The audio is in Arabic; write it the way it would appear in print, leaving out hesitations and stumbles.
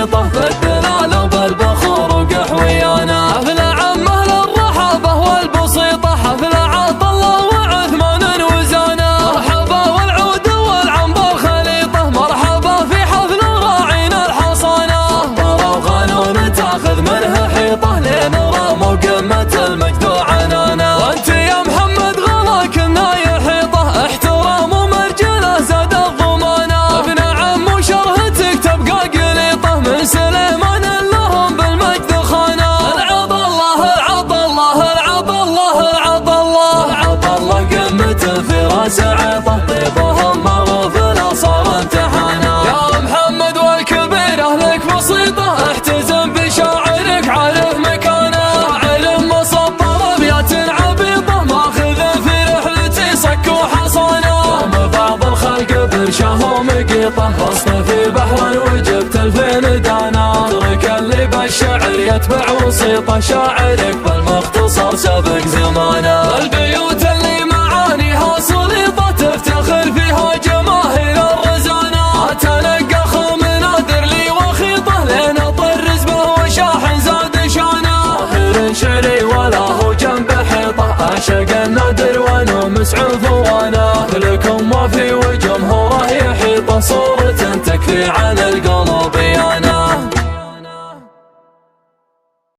بسيطة بالدلال وبالبخور وقحويانا. حفل عم أهل الرحابة والبسيطة، حفل عطا الله وعثمان وزانا. مرحبا والعود والعنبر خليطة، مرحبا في حفل راعينا الحصانة. طرى وغنون تاخذ منها حيطة، لين راموا قمة المجد وعنانا. وانت يا محمد غلا كنا يحيطه، احترام ومرجله زاد الضمانة. ابن عم وشرهتك تبقى قليطه، من سليمان لهم بالمجد خانه. العط الله العط الله العط الله العط الله العط الله، قمة في راس عيطه، طيبهم مغفله صار امتحانا. يا محمد والكبير اهلك بسيطه، احتزم بشاعرك عارف مكانه. شاعر مصبر ابيات عبيطه، ماخذ في رحلتي صك وحصانه. قام بعض الخلق برشاه مقيطه، غصت في بحر وجبت الفين دانا. اترك اللي بالشعر يتبع وسيطه، شاعرك بالمختصر سبق زمانه. البيوت اللي معانيها سليطه، تفتخر فيها جماهير الرزانه. تلقى منادر لي وخيطه، لين طرز به وشاحن زاد شانه. ماهر شعري ولا هو جنب حيطه، اعشق النادر وانا مسعوف وانا. لكم ما في وجمهوره يحيطه، صورة تكفي عن القلب يانا.